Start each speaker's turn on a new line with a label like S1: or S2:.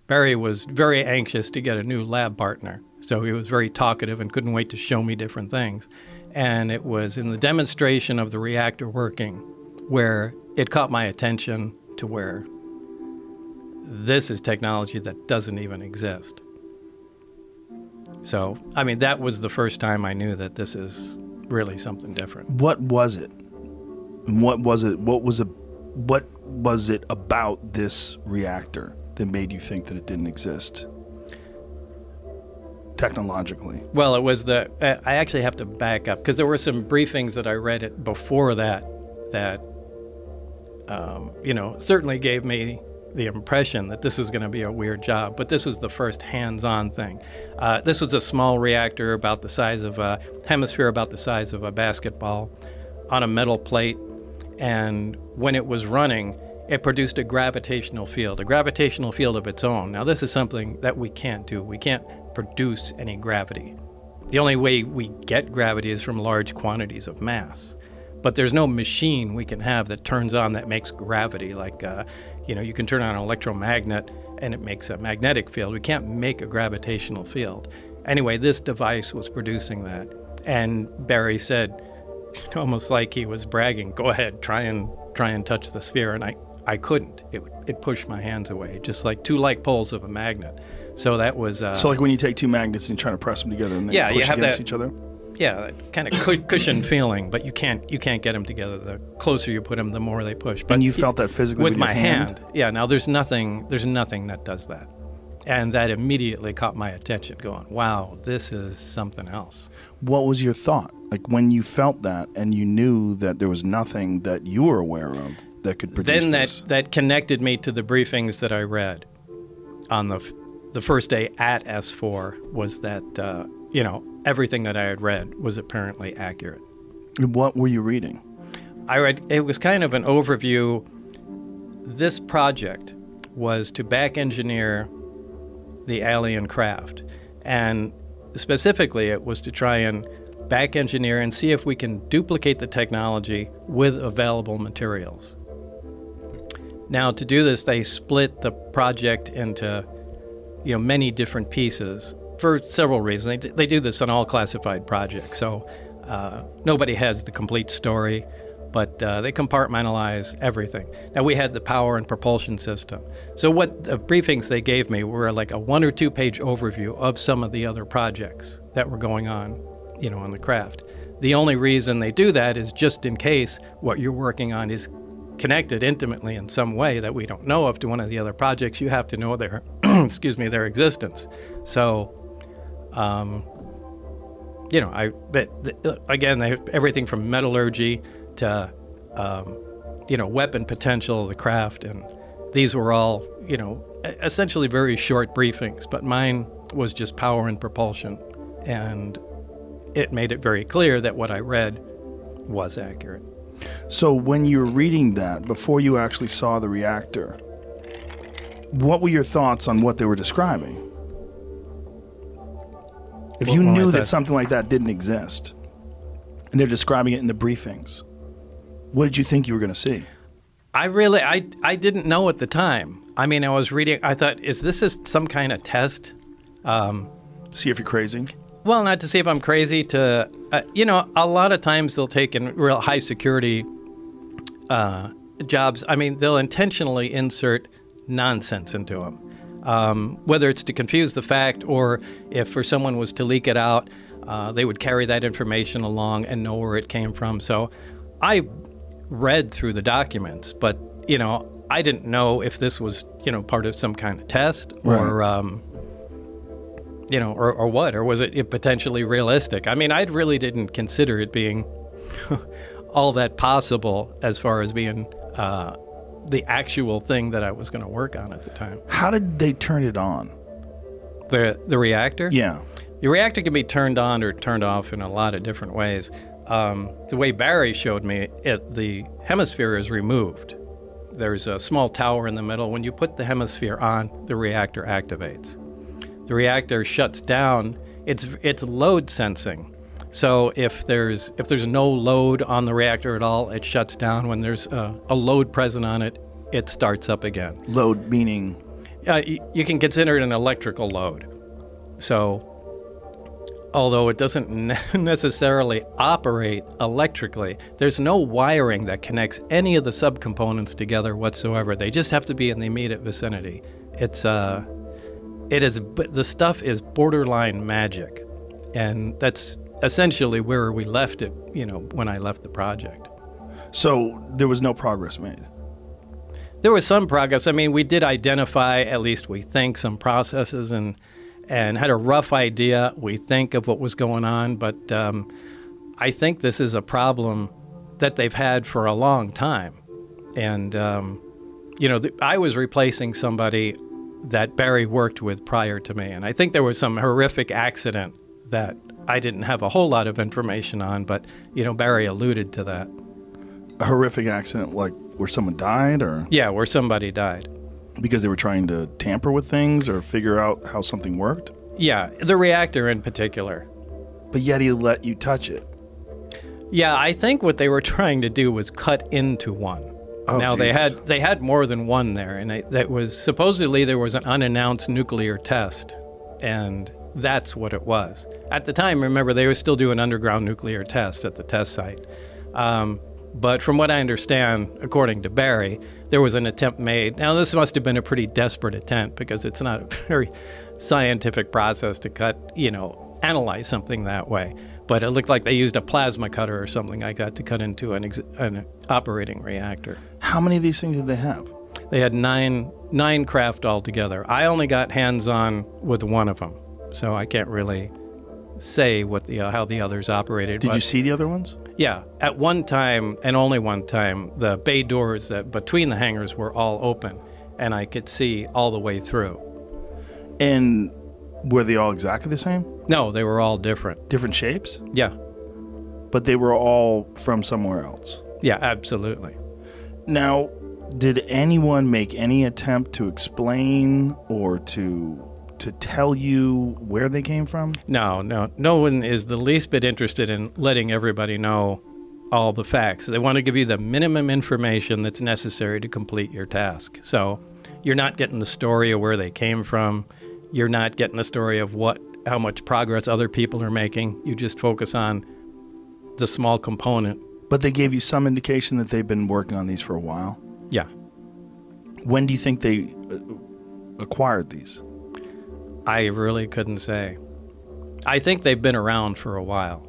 S1: Barry was very anxious to get a new lab partner. So he was very talkative and couldn't wait to show me different things. And it was in the demonstration of the reactor working where it caught my attention to where this is technology that doesn't even exist. So, I mean, that was the first time I knew that this is really something different.
S2: What was it? What was it? What was it about this reactor that made you think that it didn't exist technologically?
S1: Well, it was I actually have to back up because there were some briefings that I read before that certainly gave me the impression that this was going to be a weird job, but this was the first hands-on thing. This was a small reactor about the size of a hemisphere, about the size of a basketball, on a metal plate, and when it was running, it produced a gravitational field of its own. Now, this is something that we can't do. We can't produce any gravity. The only way we get gravity is from large quantities of mass. But there's no machine we can have that turns on that makes gravity. Like, you can turn on an electromagnet and it makes a magnetic field. We can't make a gravitational field. Anyway, this device was producing that. And Barry said, almost like he was bragging, go ahead, try and touch the sphere. And I couldn't. It pushed my hands away, just like two like poles of a magnet. So that was...
S2: so like when you take two magnets and you try to press them together and they push against each other?
S1: Yeah, that kind of cushion feeling, but you can't get them together. The closer you put them, the more they push. But
S2: and you felt that physically with
S1: my
S2: your hand?
S1: Yeah, now there's nothing that does that. And that immediately caught my attention, going, wow, this is something else.
S2: What was your thought? Like when you felt that and you knew that there was nothing that you were aware of that could produce this?
S1: Then that connected me to the briefings that I read on the first day at S4 was that, everything that I had read was apparently accurate.
S2: What were you reading?
S1: It was kind of an overview. This project was to back engineer the alien craft. And specifically, it was to try and back engineer and see if we can duplicate the technology with available materials. Now, to do this, they split the project into many different pieces for several reasons. They do this on all classified projects, so nobody has the complete story, but they compartmentalize everything. Now, we had the power and propulsion system. So what the briefings they gave me were like a 1 or 2 page overview of some of the other projects that were going on, on the craft. The only reason they do that is just in case what you're working on is connected intimately in some way that we don't know of to one of the other projects. You have to know their their existence. So again, they have everything from metallurgy to weapon potential of the craft, and these were all essentially very short briefings, but mine was just power and propulsion, and it made it very clear that what I read was accurate.
S2: So when you were reading that, before you actually saw the reactor, what were your thoughts on what they were describing? If you knew that something like that didn't exist, and they're describing it in the briefings, what did you think you were going to see?
S1: I didn't know at the time. I mean, I was reading, I thought, is this some kind of test?
S2: See if you're crazy?
S1: Well, not to see if I'm crazy, to, a lot of times they'll take in real high security jobs. I mean, they'll intentionally insert nonsense into them, whether it's to confuse the fact or if for someone was to leak it out, they would carry that information along and know where it came from. So I read through the documents, but, I didn't know if this was, part of some kind of test or, or what, or was it potentially realistic? I mean, I really didn't consider it being all that possible as far as being the actual thing that I was going to work on at the time.
S2: How did they turn it on?
S1: The reactor?
S2: Yeah.
S1: The reactor can be turned on or turned off in a lot of different ways. The way Barry showed me, the hemisphere is removed. There's a small tower in the middle. When you put the hemisphere on, the reactor activates. The reactor shuts down. It's load sensing. So if there's no load on the reactor at all, it shuts down. When there's a load present on it, it starts up again.
S2: Load meaning?
S1: You can consider it an electrical load. So, although it doesn't necessarily operate electrically, there's no wiring that connects any of the subcomponents together whatsoever. They just have to be in the immediate vicinity. The stuff is borderline magic, and that's essentially where we left it, when I left the project.
S2: So there was no progress made?
S1: There was some progress. I mean, we did identify, at least we think, some processes and had a rough idea, we think, of what was going on. But I think this is a problem that they've had for a long time. And, I was replacing somebody that Barry worked with prior to me. And I think there was some horrific accident that I didn't have a whole lot of information on, but, Barry alluded to that.
S2: A horrific accident, like where someone died, or?
S1: Yeah, where somebody died.
S2: Because they were trying to tamper with things or figure out how something worked?
S1: Yeah, the reactor in particular.
S2: But yet he let you touch it.
S1: Yeah, I think what they were trying to do was cut into one.
S2: Oh,
S1: now,
S2: Jesus.
S1: they had more than one there, and that was supposedly there was an unannounced nuclear test, and that's what it was. At the time, remember, they were still doing underground nuclear tests at the test site. But from what I understand, according to Barry, there was an attempt made. Now, this must have been a pretty desperate attempt because it's not a very scientific process to analyze something that way. But it looked like they used a plasma cutter or something like that to cut into an operating reactor.
S2: How many of these things did they have?
S1: They had nine craft altogether. I only got hands-on with one of them, so I can't really say how the others operated.
S2: Did you see the other ones?
S1: Yeah. At one time, and only one time, the bay doors between the hangars were all open, and I could see all the way through.
S2: And were they all exactly the same?
S1: No, they were all different.
S2: Different shapes?
S1: Yeah.
S2: But they were all from somewhere else?
S1: Yeah, absolutely.
S2: Now, did anyone make any attempt to explain or to tell you where they came from?
S1: No one is the least bit interested in letting everybody know all the facts. They want to give you the minimum information that's necessary to complete your task. So you're not getting the story of where they came from. You're not getting the story of how much progress other people are making. You just focus on the small component.
S2: But they gave you some indication that they've been working on these for a while?
S1: Yeah.
S2: When do you think they acquired these?
S1: I really couldn't say. I think they've been around for a while.